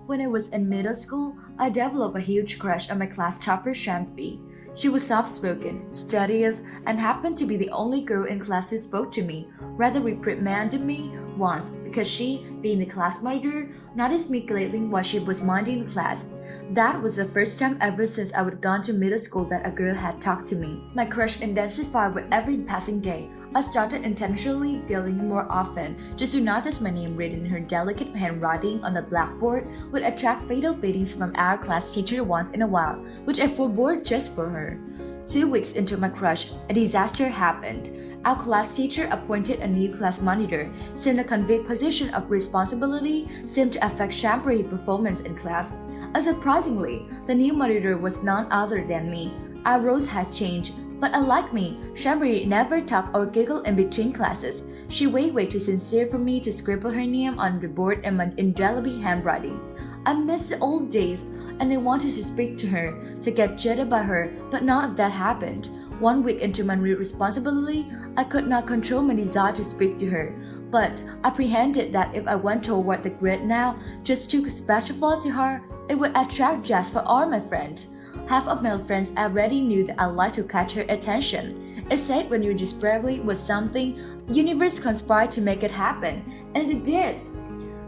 When I was in middle school, I developed a huge crush on my class topper Shambhavi. She was soft-spoken, studious, and happened to be the only girl in class who spoke to me, rather reprimanded me once because she, being the class monitor, noticed me giggling while she was minding the class. That was the first time ever since I had gone to middle school that a girl had talked to me. My crush intensified with every passing day. I started intentionally giggling more often, just to notice my name written in her delicate handwriting on the blackboard would attract fatal beatings from our class teacher once in a while, which I forbore just for her. 2 weeks into my crush, a disaster happened. Our class teacher appointed a new class monitor, since the convict position of responsibility seemed to affect Shambhavi's performance in class. Unsurprisingly, the new monitor was none other than me. Our roles had changed, but unlike me, Shambhavi never talked or giggled in between classes. She way too sincere for me to scribble her name on the board in my indelible handwriting. I missed the old days, and I wanted to speak to her, to get jaded by her, but none of that happened. 1 week into my new responsibility, I could not control my desire to speak to her, but apprehended that if I went toward the grid now, just took a special flaw to her, it would attract jest for all my friends. Half of my friends already knew that I liked to catch her attention. It said when you desperately was something, universe conspired to make it happen, and it did.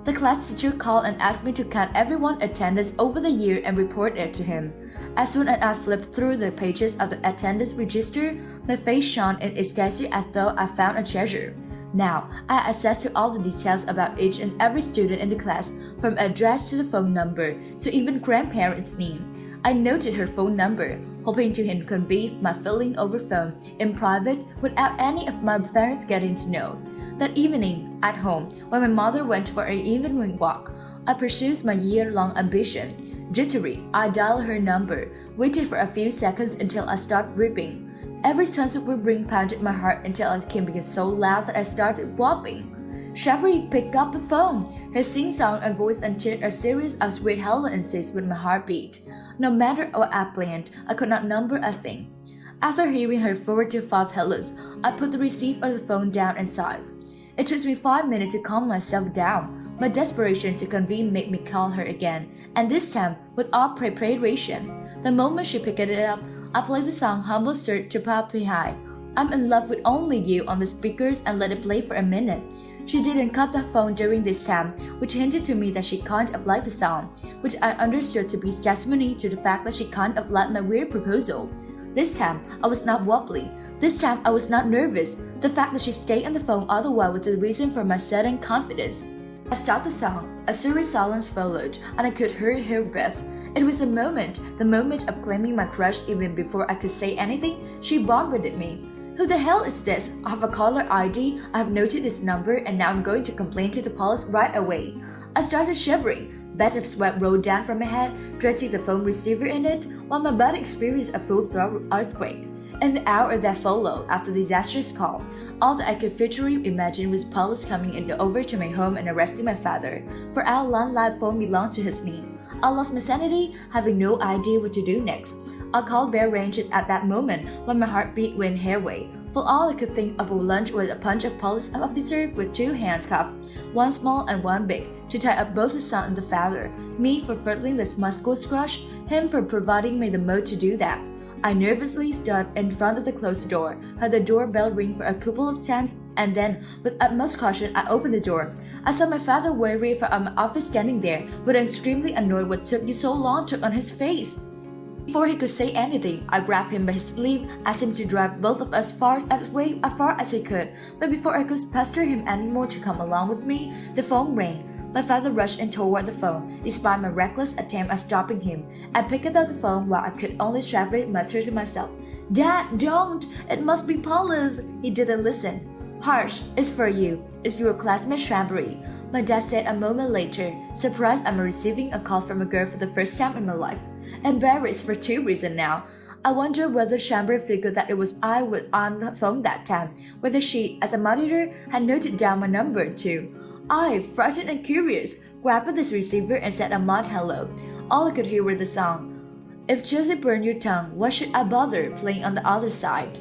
The class teacher called and asked me to count everyone's attendance over the year and report it to him. As soon as I flipped through the pages of the attendance register, my face shone in ecstasy as though I found a treasure. Now, I had access to all the details about each and every student in the class, from address to the phone number, to even grandparents' name. I noted her phone number, hoping to convey my feeling over phone in private without any of my parents getting to know. That evening, at home, when my mother went for an evening walk, I pursued my year-long ambition. Jittery, I dialed her number, waited for a few seconds until I started ripping. Every sensitive ring pounded my heart until it became so loud that I started whopping. Shambhavi picked up the phone. Her sing-song and voice unchained a series of sweet hello-insists with my heartbeat. No matter what I planned, I could not number a thing. After hearing her 4 to 5 hellos, I put the receiver of the phone down and sighed. It took me 5 minutes to calm myself down. My desperation to convene made me call her again, and this time with all preparation. The moment she picked it up, I played the song Humble Search to Papi High. I'm in love with only you on the speakers and let it play for a minute. She didn't cut the phone during this time, which hinted to me that she kind of liked the song, which I understood to be testimony to the fact that she kind of liked my weird proposal. This time, I was not wobbly. This time, I was not nervous. The fact that she stayed on the phone all the while was the reason for my sudden confidence. I stopped the song. A serious silence followed, and I could hear her breath. It was the moment of claiming my crush. Even before I could say anything, she bombarded me. Who the hell is this? I have a caller ID, I have noted this number, and now I'm going to complain to the police right away. I started shivering. Bed of sweat rolled down from my head, drenching the phone receiver in it, while my body experienced a full-throat earthquake. In the hour that followed after the disastrous call, all that I could virtually imagine was police coming over to my home and arresting my father, for our landline phone belonged to his name. I lost my sanity, having no idea what to do next. I called bare ranges at that moment when my heartbeat went hairway. For all I could think of a lunch was a bunch of police officers with 2 hands cuffed, one small and one big, to tie up both the son and the father. Me for fulfilling this muscular crush, him for providing me the mood to do that. I nervously stood in front of the closed door, heard the doorbell ring for a couple of times, and then, with utmost caution, I opened the door. I saw my father weary from my office standing there, but extremely annoyed what took you so long took on his face. Before he could say anything, I grabbed him by his sleeve, asked him to drive both of us as far as he could, but before I could pester him anymore to come along with me, the phone rang. My father rushed in toward the phone, despite my reckless attempt at stopping him. I picked up the phone while I could only sharply mutter to myself, "Dad, don't! It must be police!" He didn't listen. "Harsh, it's for you. It's your classmate Shambhavi," my dad said a moment later, surprised I'm receiving a call from a girl for the first time in my life. Embarrassed for 2 reasons now. I wonder whether Shambhavi figured that it was I on the phone that time, whether she, as a monitor, had noted down my number too. I, frightened and curious, grabbed this receiver and said a mud hello. All I could hear was the song. If Josie burned your tongue, why should I bother playing on the other side?